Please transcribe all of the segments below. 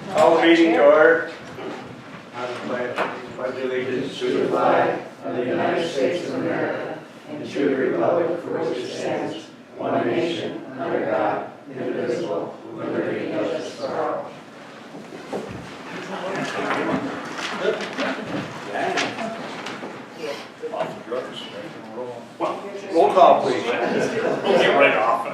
Call the meeting to order. I pledge allegiance to the flag of the United States of America and to the republic for which it stands, one nation, under God, indivisible, with liberty and justice for all. Roll call, please. Get right off.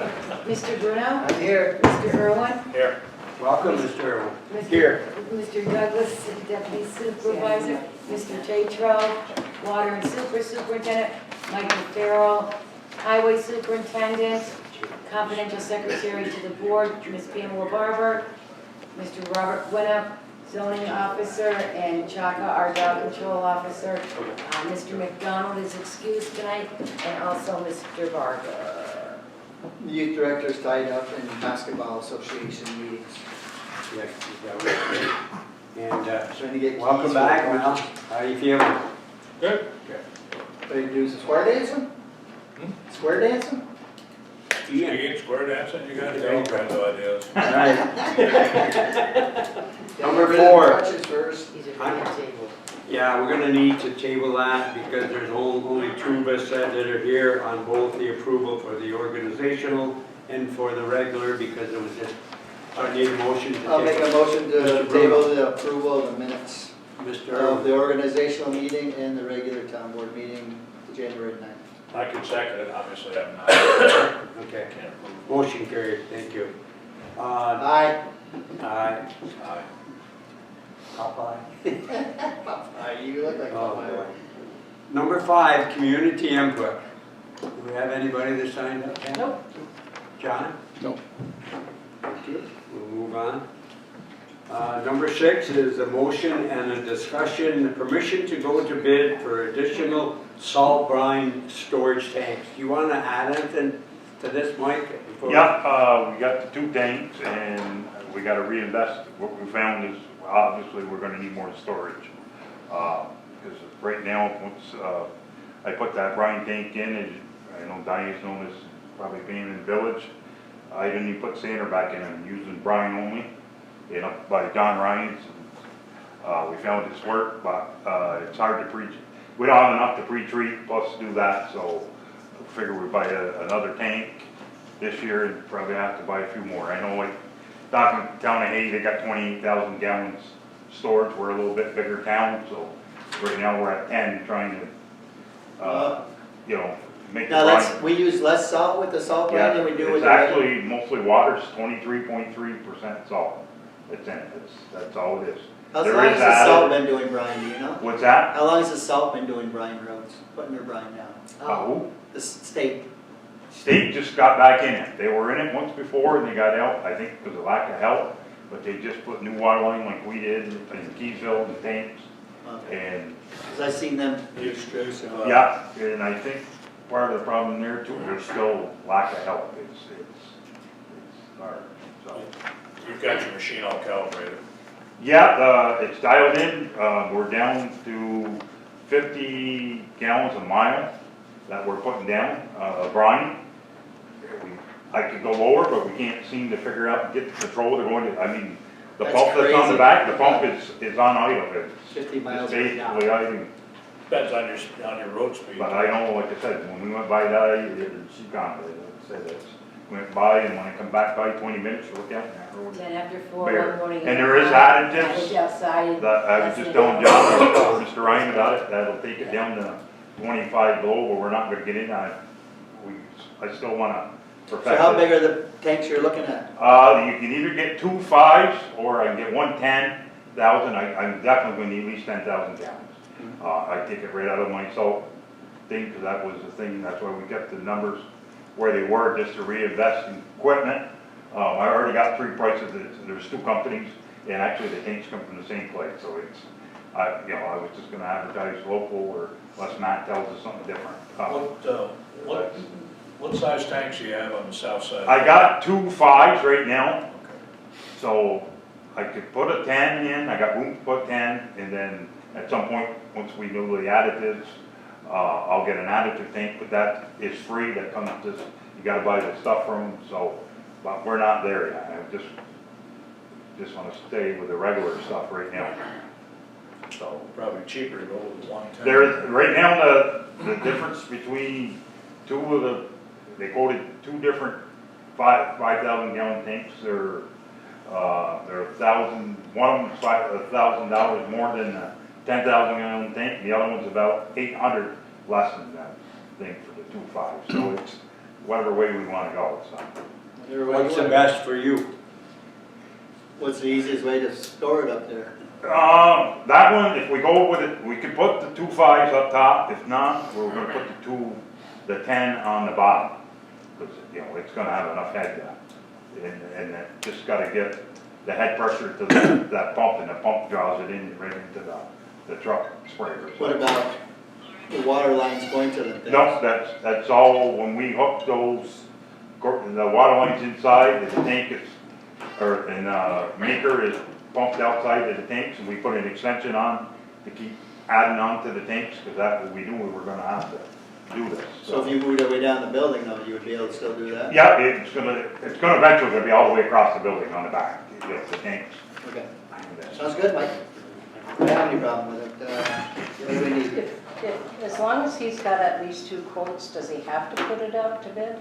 Mr. Bruno? I'm here. Mr. Irwin? Here. Welcome, Mr. Irwin. Here. Mr. Douglas, Deputy Supervisor. Mr. Tatro, Water and Superintendent. Michael Farrell, Highway Superintendent. Confidential Secretary to the Board, Ms. Pamela Barber. Mr. Robert Winnup, Zoning Officer, and Chaka, our Dog Control Officer. Mr. McDonald is excused tonight, and also Mr. Barber. The youth director's tied up in basketball association meetings. Yes, and Trying to get welcome keys back, for the Mel. How are you feeling? Good. What do you do, square dancing? Square dancing? You get square dancing, you got all kinds of ideas. All right. Number Get rid of the 4. crutches first. These are for your table. Yeah, we're gonna need to table that because there's only 2 of us that are here on both the approval for the organizational and for the regular, because it was just, I need a motion to I'll make a motion to Mr. Bruno. table the approval of the minutes Mr. of Irwin. the organizational meeting and the regular town board meeting, January 9th. I can second it, obviously I'm not. Okay, Can't approve. motion carried, thank you. Aye. Aye. Aye. Popeye. Aye, you look like Oh, Popeye. boy. Number 5, community input. Do we have anybody that signed up? Ken? Nope. John? No. Thank you. We'll move on. Number 6 is a motion and a discussion, permission to go to bid for additional salt brine storage tanks. Do you want to add anything to this, Mike? before- Yeah, we got the 2 tanks and we got to reinvest. What we found is, obviously, we're going to need more storage. Because right now, once I put that brine tank in, and I know Diane's known as probably being in the village, I didn't even put sander back in. I'm using brine only. And up by John Ryan's, we found this work, but it's hard to pre. We don't have enough to pre-treat plus do that, so I figure we buy another tank this year and probably have to buy a few more. I know, like down in town of Hay, they got 28,000 gallons storage. We're a little bit bigger town, so right now we're at 10, trying to, you know, make the Now, brine. we use less salt with the salt brine than we do with It's the regular. actually mostly water. It's 23.3% salt. It's in it. That's all it is. How There long is has the salt added- been doing brine, do you know? What's that? How long has the salt been doing brine roads, putting their brine down? Oh, The state. state just got back in it. They were in it once before and they got out. I think it was a lack of help, but they just put new water line like we did in Keysville and tanks. And Because I've seen them use so. yeah, and I think part of the problem there too, there's still lack of help. It's hard, so. You've got your machine all calibrated. Yeah, it's dialed in. We're down to 50 gallons a mile that we're putting down, of brine. I could go lower, but we can't seem to figure out, get the control to go into, I mean, the That's pump that's on crazy. the back, the pump is on idle. 50 miles It's an hour. basically idle. Depends on your road speed. But I know, like I said, when we went by that, she gone, it said that. Went by and when I come back by 20 minutes, look out now. 10 after 4 Bear. one morning. And there is additives. Package outside. That, I was just telling John, or Mr. Ryan about it, that'll take it down to 25 below, but we're not gonna get in on it. I still wanna perfect So how it. big are the tanks you're looking at? You can either get 2 5s, or I can get 1 10,000, I'm definitely gonna need at least 10,000 gallons. I take it right out of my salt thing, cause that was the thing, that's why we kept the numbers where they were, just to reinvest in equipment. I already got 3 prices, there's 2 companies, and actually the tanks come from the same place, so it's, you know, I was just gonna advertise local, or unless Matt tells us something different. What size tanks do you have on the south side? I got 2 5s right now, Okay. so I could put a 10 in, I got room to put 10, and then at some point, once we know the additives, I'll get an additive tank, but that is free, that comes just, you gotta buy the stuff from them, so, but we're not there yet. I'm just just wanna stay with the regular stuff right now. So, Probably cheaper to go with 110. there, right now, the difference between two of the, they quoted two different 5,000 gallon tanks, they're one of them's $1,000 more than the 10,000 gallon tank, the other one's about 800 less than that thing for the 2.5, so it's whatever way we wanna go, so. Whatever way you What's the want. best for you? What's the easiest way to store it up there? That one, if we go with it, we could put the 2.5s up top, if not, we're gonna put the 10 on the bottom. Because, you know, it's gonna have enough head and it just gotta get the head pressure to that pump, and the pump draws it in right into the truck sprayer. What about the water lines going to the things? No, that's all, when we hook those, the water lines inside, the tank is, maker is pumped outside of the tanks, and we put an extension on to keep adding on to the tanks, because that's what we knew we were gonna have to do this. So if you moved it way down the building though, you would be able to still do that? Yeah, it's gonna eventually gonna be all the way across the building on the back, the tanks. Okay. Sounds good, Mike. I don't have any problem with it. What do we need? As long as he's got at least 2 quotes, does he have to put it out to bid?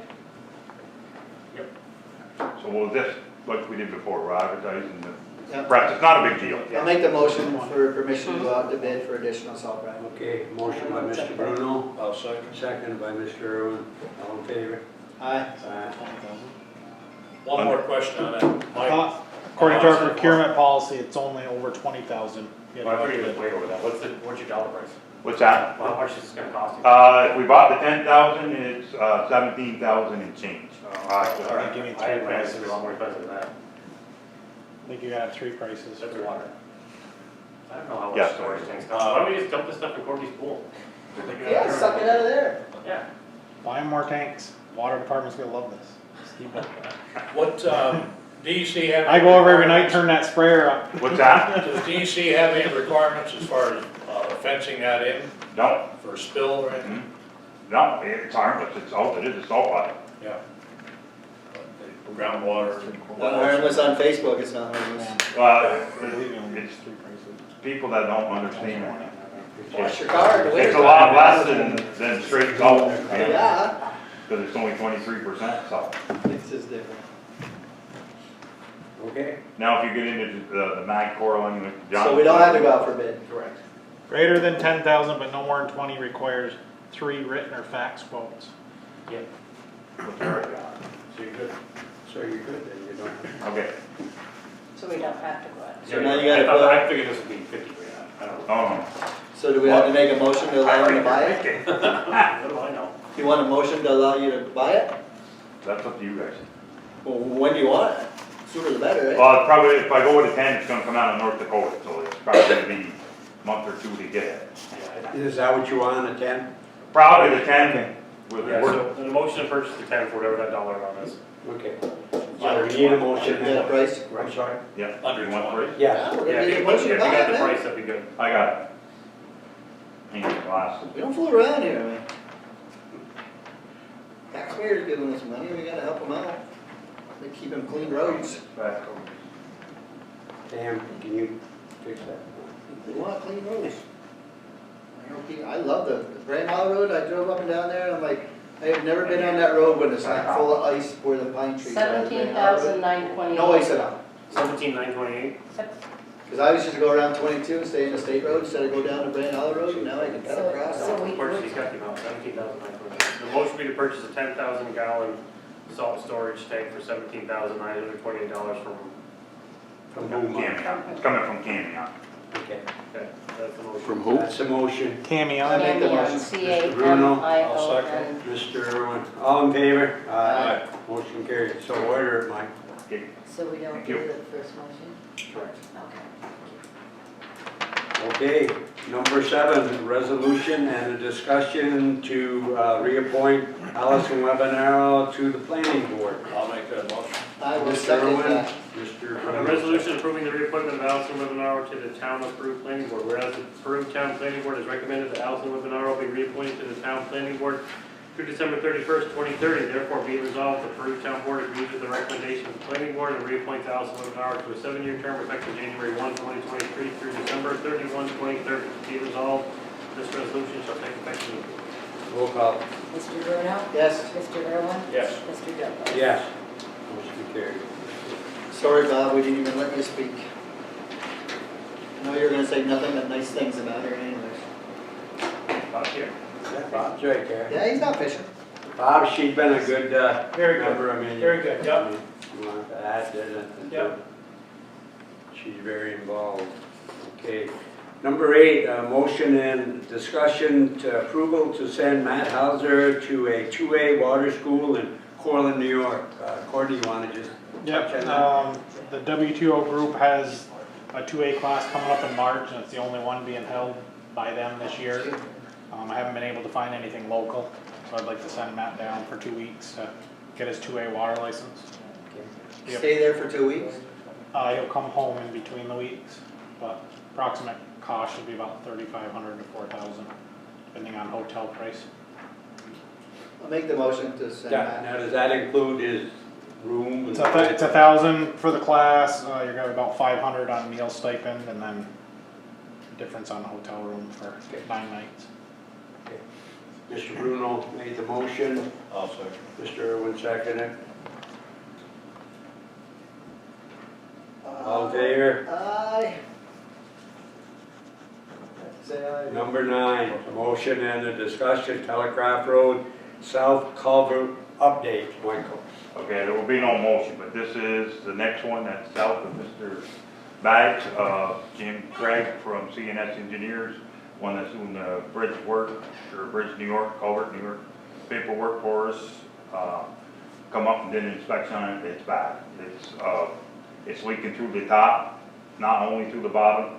So we'll just, like we did before, we're advertising the Yep. press, it's not a big deal. I'll make the motion for permission to go out to bid for additional salt brine. Okay, motion by Mr. Bruno, I'll second. second by Mr. Irwin, all in favor? Aye. One more question on that, Mike. According to our procurement policy, it's only over 20,000. Well, I figured it was way over that. What's your dollar price? What's that? Well, how much is this gonna cost you? If we bought the 10,000, it's 17,000 and change. I give me 3 had plans to prices. be a lot more expensive than that. I think you gotta have 3 prices. That's water. I don't know how Yeah. much storage tanks cost. Why don't we just dump this stuff in Corby's pool? Yeah, suck it out of there. Yeah. Buy more tanks. Water department's gonna love this. Just keep it. What, DEC have? I go over every night, turn that sprayer up. What's that? Does DEC have any requirements as far as fencing that in No, for spill or anything? no, it's harmless, it's all it is, it's salt water. Yeah. Groundwater. Not harmless on Facebook, it's not harmless. It's people that don't understand. Wash your car. It's a lot less than straight salt, Yeah. because it's only 23% salt. It's just different. Okay, Now, if you get into the mag coraling, like John. So we don't have to go out for bid. Correct. Greater than 10,000, but no more than 20 requires 3 written or fax quotes. Yeah. That's all right, John. So you're good. so you're good then, you don't. Okay. So we don't have to go out. So now you gotta I figured this would be 50 grand. I don't know. Oh, So do we have to make a motion to allow him to buy it? What do I know? You want a motion to allow you to buy it? that's up to you guys. Well, when do you want it? Sooner the better, right? Well, probably, if I go with a 10, it's gonna come out of North Dakota, so it's probably gonna be a month or 2 to get it. Is that what you want on the 10? Probably the 10, Yeah, so the motion to purchase the 10 for whatever that dollar amount is. Okay. So we need a motion. Get a price? I'm sorry? yeah. Under You want 20. price? Yes. Yeah, we're Yeah, gonna if need a you motion to buy got it, the man. price, that'd be good. I got it. Hang on, glasses. We don't fool around here, man. Taxpayers giving us money, we gotta help them out. They keep them clean roads. Sam, can you fix that? They want clean roads. I love the Brine Road, I drove up and down there, and I'm like, I have never been on that road when it's like full of ice where the pine trees are. 17,928. No ice at all. 17,928. Cause I was just go around 22 and stay in the state road instead of go down to Brine Road, and now I can cut across. So we, Purchase, he's got the amount, 17,928. The motion would be to purchase a 10,000 gallon salt storage tank for $17,928 from, Camion, it's coming from Camion. Okay. okay, that's the motion. From who? That's the motion. Camion. I make the motion. Mr. Bruno, C-A-M-I-O-N. Mr. Irwin, all in favor? Aye. Motion carried. So order it, Mike. Okay. so we don't Thank do you. the first motion? Correct. Okay. Okay, number 7, resolution and a discussion to reappoint Allison Webbinaro to the planning board. I'll make that motion. I will Mr. second Irwin, that. Mr. A Bruno. resolution approving the reappointment of Allison Webbinaro to the Town of Peru Planning Board. Whereas the Peru Town Planning Board has recommended that Allison Webbinaro be reappointed to the Town Planning Board through December 31st, 2030. Therefore, be it resolved, the Peru Town Board agrees with the recommendation of the Planning Board and reappoints Allison Webbinaro to a 7-year term effective January 1, 2023 through December 31, 2030. Be it resolved, this resolution shall take effect immediately. Roll call. Mr. Bruno? Yes. Mr. Irwin? Yes. Mr. Douglas? Yes. Motion carried. Sorry, Bob, we didn't even let you speak. I know you were gonna say nothing but nice things about her anyways. Bob here. Yeah, Bob's right there. Yeah, he's not fishing. Bob, she's been a good Very good. member, I mean. Very good, yep. You want to add to it? Yep. She's very involved. Okay. Number 8, motion and discussion to approval to send Matt Hauser to a 2A water school in Cortland, New York. Cordy, you want to just touch on that? The W2O group has a 2A class coming up in March, and it's the only one being held by them this year. I haven't been able to find anything local, so I'd like to send Matt down for 2 weeks to get his 2A water license. Yep. Stay there for 2 weeks. He'll come home in between the weeks, but approximate cost should be about $3,500 to $4,000, depending on hotel price. I'll make the motion to send Yeah, that. now does that include his room? It's $1,000 for the class. You're got about $500 on meal stipend, and then difference on hotel room for 9 nights. Mr. Bruno made the motion. I'll second. Mr. Irwin seconded. All in favor? Aye. Say aye. Number 9, motion and a discussion, Telegraph Road, South Culvert update, Michael. Okay, there will be no motion, but this is the next one that's south of Mr. Bags, Jim Craig from CNS Engineers, one that's doing the bridge work, or Bridge New York, Culvert New York, paperwork for us. Come up and did an inspection on it, it's bad. It's leaking through the top, not only through the bottom.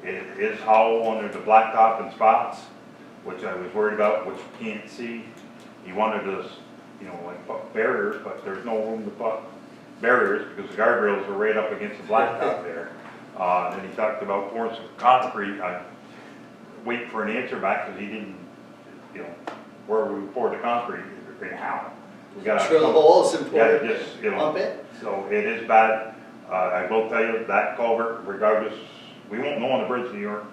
It is hollow under the blacktop in spots, which I was worried about, which you can't see. He wanted us, like put barriers, but there's no room to put barriers because the guardrails are right up against the blacktop there. Then he talked about pouring some concrete. I wait for an answer back because he didn't, where we poured the concrete, and how. We got Drill the holes and pour Yeah, it, just, pump it. So it is bad. I will tell you that culvert, regardless, we won't know on the bridge in New York.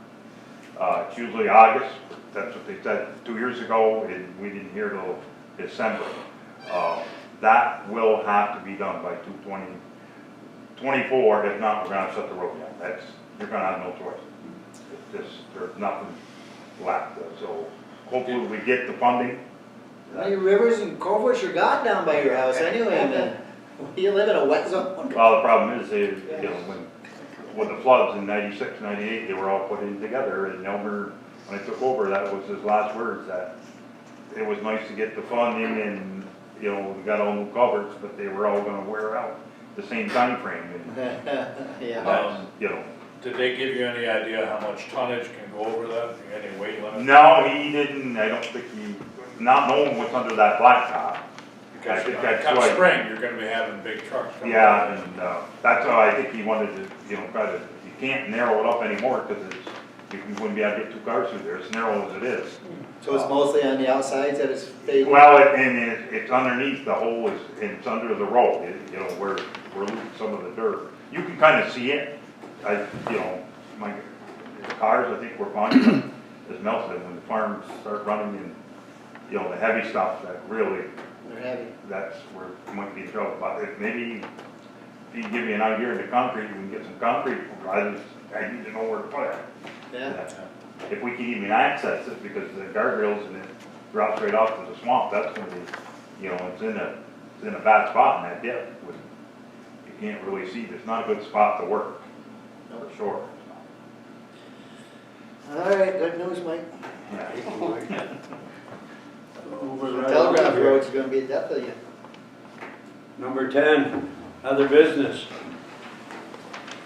It's usually August. That's what they said 2 years ago, and we didn't hear till December. That will have to be done by 2024. If not, we're gonna shut the road down. You're gonna have no choice. There's nothing left. So hopefully we get the funding. How many rivers and culverts you got down by your house anyway, man? You live in a wet zone? Well, the problem is, when the floods in 96, 98, they were all put in together, and Elmer, when I took over, that was his last words, that it was nice to get the funding, and, we got all new culverts, but they were all gonna wear out the same time frame. Yeah. Did they give you any idea how much tonnage can go over that? Any weight limit? No, he didn't, I don't think not knowing what's under that blacktop. Because That's come why- spring, you're gonna be having big trucks coming. Yeah, and that's how I think he wanted to, try to, you can't narrow it up anymore, because you wouldn't be able to get 2 cars through there, it's narrow as it is. So it's mostly on the outsides that it's fading? Well, it's underneath the hole, it's under the road, where we're losing some of the dirt. You can kind of see it, my cars, I think, were fine, it's melted, when the farms start running and, the heavy stuff that really, They're heavy. that's where you might be in trouble. But if maybe, if you can give me an idea of the concrete, we can get some concrete, I need to know where to put it. Yeah. If we can even access it, because the guardrails and it drops right off to the swamp, that's gonna be, it's in a bad spot in that dip. You can't really see, it's not a good spot to work, for sure. All right, good news, Mike. Yeah. Moving The right Telegraph along here. Road's gonna be a death of you. Number 10, other business.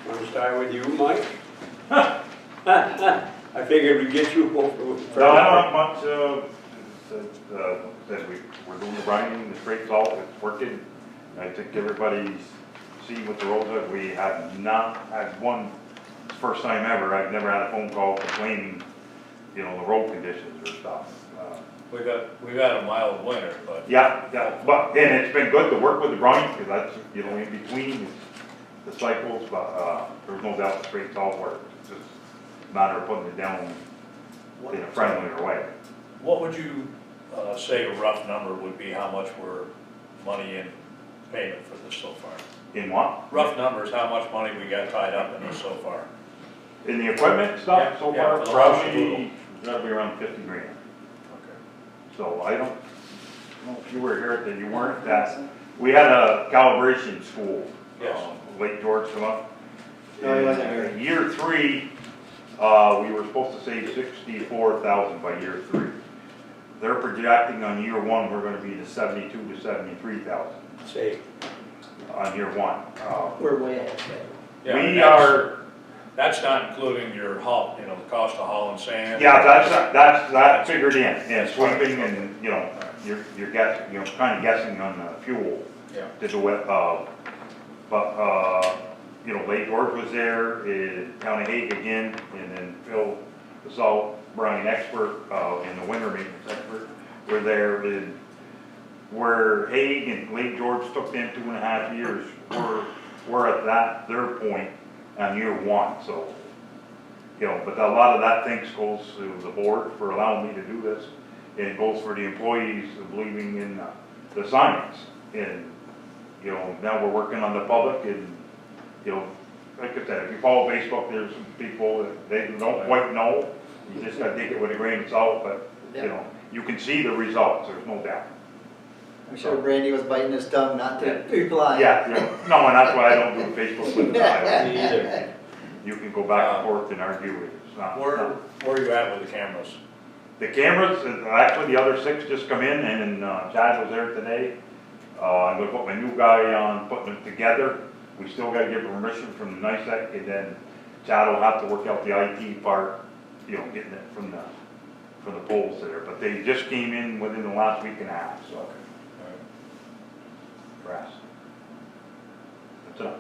Want to start with you, Mike? I figured we'd get you over with. No, not much, that we're doing the Brine, the straight salt, it's working. I think everybody's seen what the roads are. We have not had one, first time ever, I've never had a phone call complaining, the road conditions or stuff. We've had a mild winter, but Yeah, but, and it's been good to work with the Brine, because that's, you know, in between the cycles, but, there's no doubt the straight salt work. It's just a matter of putting it down in a friendlier way. what would you say a rough number would be, how much money in payment for this so far? In what? Rough numbers, how much money we got tied up in this so far? In the equipment stuff Yeah, so yeah, far, for the house probably, that'll be around 50 grand. Okay. So I don't know if you were here, that you weren't, that, we had a calibration school. Yes. Lake George come up. No, he wasn't here. In year 3, we were supposed to save 64,000 by year 3. They're projecting on year 1, we're gonna be to 72 to 73,000 Say, on year 1. We're way ahead. Yeah, We that's- are, That's not including your haul, the cost of hauling sand. yeah, that's figured in, and sweeping and, you know, you're guessing, you know, kind of guessing on the fuel. Yeah. To do it, you know, Lake George was there, Town of Hague again, and then Phil, the salt brine expert, and the winter maintenance expert were there. And where Hague and Lake George took them 2.5 years, we're at their point on year 1, so, you know, but a lot of that thanks goes to the board for allowing me to do this, and it goes for the employees believing in the science. And, you know, now we're working on the public, and, you know, like I said, if you follow Facebook, there's some people that they don't quite know. You just gotta take it with a grain of salt, but, you know, you can see the results, there's no doubt. I'm sure Brandy was biting his tongue not to reply. Yeah, no, and that's why I don't do Facebook with the highway. me either. You can go back and forth and argue it. It's not. Where are you at with the cameras? The cameras, actually the other 6 just come in, and Chad was there today. I'm gonna put my new guy on putting them together. We still gotta get permission from the NICEC, and then Chad will have to work out the IT part, you know, getting it from the poles there. But they just came in within the last week and a half, so. Brass. That's enough.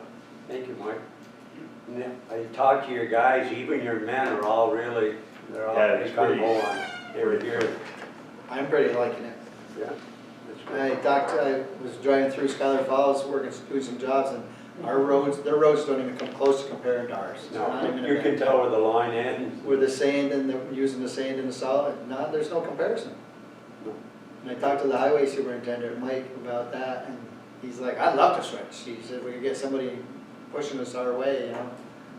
Thank you, Mike. Yeah, I talked to your guys, even your men are all really, they're all Yeah, it's kind of pretty- go on every year. I'm pretty liking it. Yeah. That's I was driving through Skylar Falls, doing some jobs, and their roads don't even come close to comparing to ours. It's not No, even a you can bit. tell where the line ends. With the sand and using the sand and the salt, there's no comparison. And I talked to the highway superintendent, Mike, about that, and he's like, I'd love to switch. He said, we could get somebody pushing us our way, you know?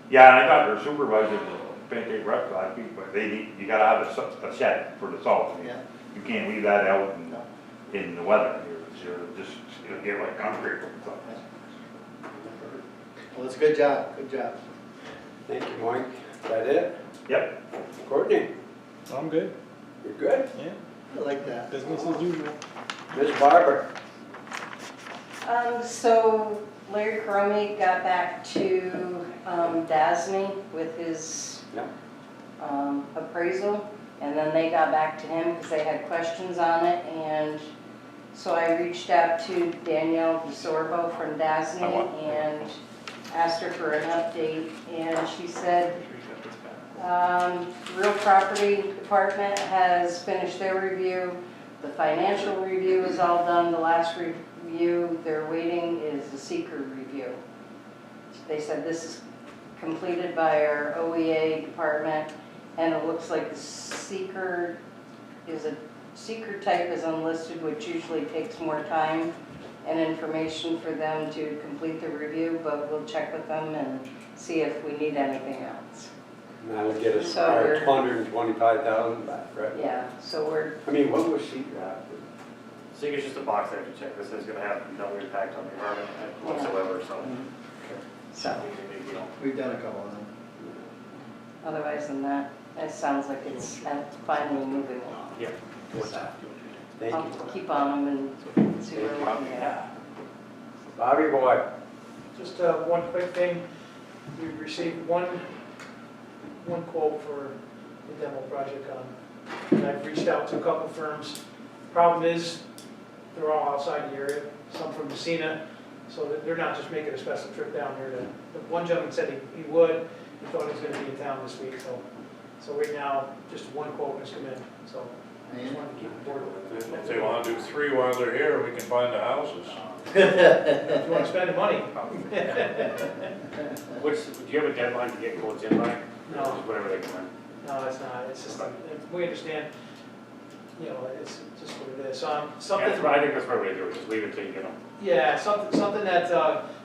Yeah, and I got their supervisor to pancake breakfast last week, but you gotta have a shed for the salt. Yeah. You can't leave that out No. in the weather. It'll get like concrete. Well, it's a good job, good job. Thank you, Mike. Is that it? Yep. Courtney, I'm good, you're good? yeah, I like that. business as usual. Miss Barber? So Larry Cromie got back to Dasney with his Yeah. appraisal, and then they got back to him because they had questions on it, and so I reached out to Danielle DeSorbo from Dasney and asked her for an update, and she said Real Property Department has finished their review, the financial review is all done, the last review they're waiting is the seeker review. They said this is completed by our OEA department, and it looks like the seeker type is unlisted, which usually takes more time and information for them to complete the review, but we'll check with them and see if we need anything else. And that'll get us So our we're- 225,000 back, right? Yeah, so we're, I mean, what was she after? So it's just a box there to check. This is gonna have no impact on the environment whatsoever, so. so, We've done a couple of them. otherwise than that, it sounds like it's finally moving along. Yeah. So, Thank I'll you. keep on them and see where we can get. Bobby boy, Just one quick thing, we received one quote for the demo project on, and I've reached out to a couple firms. Problem is, they're all outside the area, some from Messina, so that they're not just making a special trip down here to, the one gentleman said he would, he thought he was gonna be in town this week, so right now, just one quote has come in, so And If they wanna do 3 while they're here, we can find the houses. If you wanna spend the money. Do you have a deadline to get quotes in by? No. Just whatever they come in. No, it's not, it's just, we understand, you know, it's just what it is. Yeah, Something, I think that's the right way to do it, just leave it till you get them. yeah, something that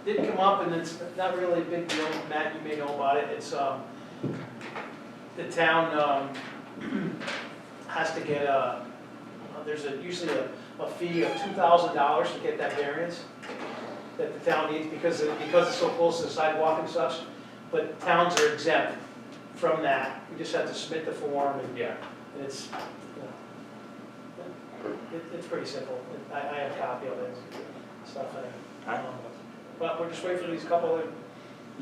did come up, and it's not really a big deal, Matt, you may know about it, it's, the town has to get there's usually a fee of $2,000 to get that variance that the town needs, because it's so close to the sidewalk and such, but towns are exempt from that, we just have to submit the form, and Yeah. it's, you know, it's pretty simple. I have a copy of it, and stuff, but we're just waiting for these couple of,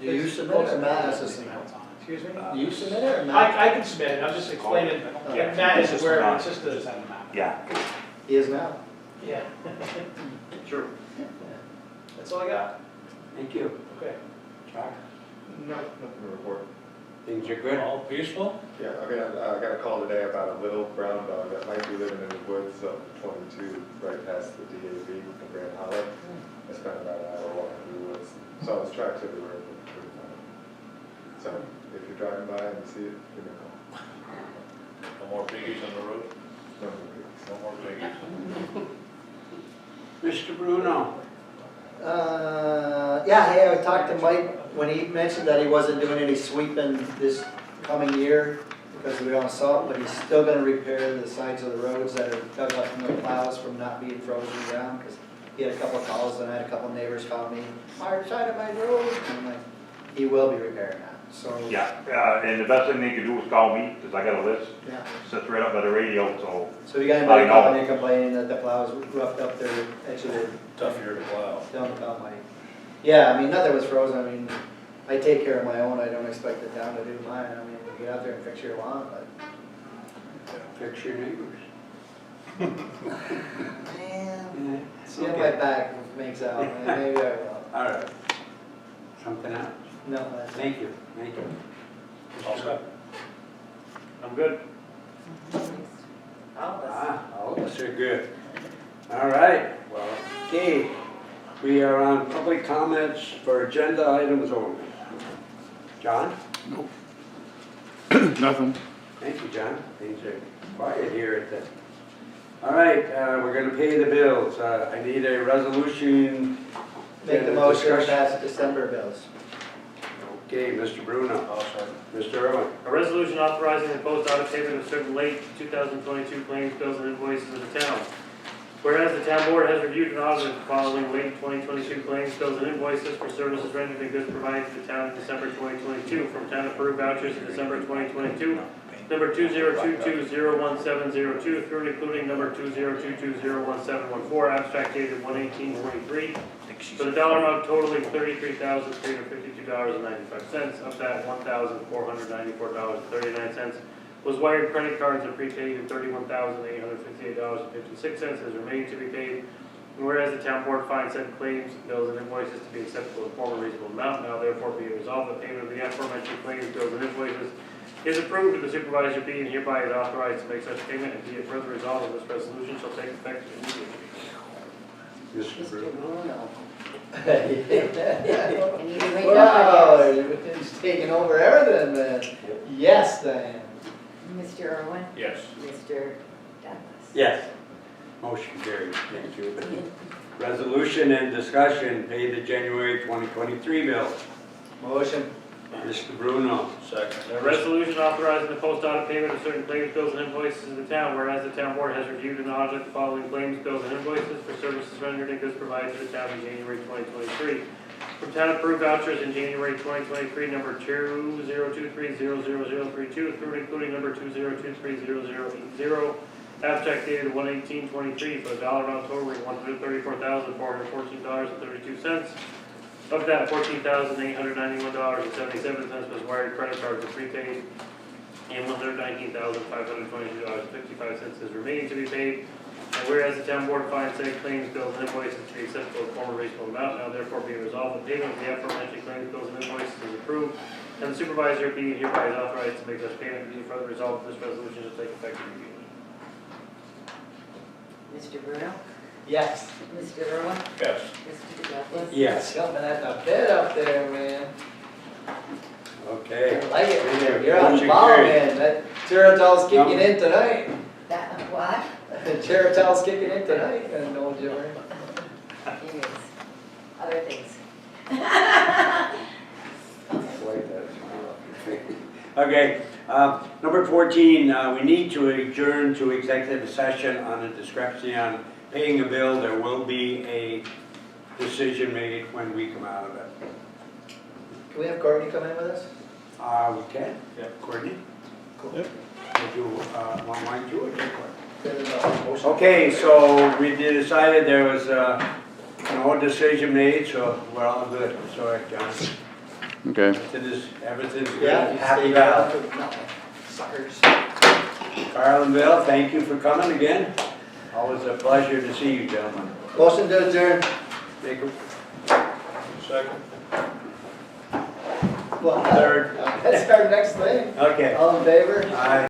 do you submit it or Matt has to submit it? excuse me? Do you submit it or Matt? I can submit it, I'm just explaining, Yeah. Matt is aware, it's just a, Yeah. He is now. yeah, Sure. that's all I got, Thank you. okay. Chuck, No, nothing to report. things are good? All peaceful? Yeah, I got a call today about a little brown dog that might be living in the woods up 22, right past the DAV in Grand Hollow. I spent about an hour walking through the woods, saw his tracks everywhere, but couldn't find it. So, if you're driving by and see it, give me a call. No more piggies on the road? No, no, please. No more piggies. Mr. Bruno? Yeah, hey, I talked to Mike when he mentioned that he wasn't doing any sweeping this coming year because we don't salt, but he's still gonna repair the sides of the roads that are dug up from the plows from not being frozen down, because he had a couple of calls and I had a couple of neighbors call me, hard side of my road, and I'm like, he will be repairing that, so. Yeah, and the best thing they can do is call me, because I got a list, Yeah. sits right up by the radio, so. So you got anybody I know. calling in complaining that the plows roughed up their edge of their Tough year to plow. Don't about my, yeah, I mean, nothing was frozen, I mean, I take care of my own, I don't expect the town to do mine, I mean, you get out there and fix your lawn, but. Fix your neighbors. Man, see how Okay. my back makes out, maybe I will. All right. Something else? No, that's. Thank you, thank you. All set. I'm good. All of us are good. All right, well, okay. We are on public comments for agenda items only. John? Nothing. Thank you, John. Things are quiet here at the... All right, we're gonna pay the bills. I need a resolution. Make the and a motion to discussion. pass December bills. Okay, Mr. Bruno. All set. Mr. Irwin. A resolution authorizing the post audit payment of certain late 2022 claims, bills, and invoices of the town. Whereas the town board has reviewed and audited the following late 2022 claims, bills, and invoices for services rendered and goods provided to the town in December 2022 from town approved vouchers in December 2022, number 2022-01702 through and including number 2022-01714, abstract dated 1/18/23, for the dollar amount totaling $33,352.95. Of that, $1,494.39 was wired credit cards and prepaid, and $31,858.56 is remaining to be paid. And whereas the town board finds said claims, bills, and invoices to be acceptable in form and reasonable amount, now therefore be it resolved that payment of the aforementioned claims, bills, and invoices is approved, and the supervisor be and hereby is authorized to make such payment, and be it further resolved that this resolution shall take effect immediately. Mr. Bruno. And you may Wow, know it's taking over everything, man. Yes, Diane. Mr. Irwin, Yes. Mr. Douglas. Yes. Motion carried, thank you. Resolution and discussion, pay the January 2023 bills. Motion. Mr. Bruno. Second. A resolution authorizing the post audit payment of certain claims, bills, and invoices in the town, whereas the town board has reviewed and audited the following claims, bills, and invoices for services rendered and goods provided to the town in January 2023. From town approved vouchers in January 2023, number 2023-00032 through and including number 2023-0080, abstract dated 1/18/23 for the dollar amount totaling $134,414.32. Of that, $14,891.77 was wired credit cards and prepaid, and $119,522.55 is remaining to be paid. And whereas the town board finds said claims, bills, and invoices to be acceptable in form or reasonable amount, now therefore be resolved that payment of the aforementioned claims, bills, and invoices is approved, and the supervisor be hereby is authorized to make such payment, and be further resolved that this resolution shall take effect immediately. Mr. Bruno? Yes. Mr. Irwin? Yes. Mr. Douglas? Yes, Jumping at the bit up there, man. okay. I like it, Yeah, you're on the motion ball, carried. man. That Geritol's kicking in tonight. That, what? Geritol's kicking in tonight, and no Joey. Anyways, other things. Okay, number 14, we need to adjourn to executive session on a discrepancy on paying a bill. There will be a decision made when we come out of it. Can we have Courtney come in with us? We can? Yeah. Courtney? Cool. Yep. Would you want mine too, or just Courtney? There's a motion. Okay, so we decided there was no decision made, so we're all good. Sorry, John. Okay. Everything's good. Yeah, Happy stay now. down. No, suckers. Carl and Bill, thank you for coming again. Always a pleasure to see you, gentlemen. Motion to adjourn. Take a Second. Well, third. that's our next thing. Okay. All in favor? Aye.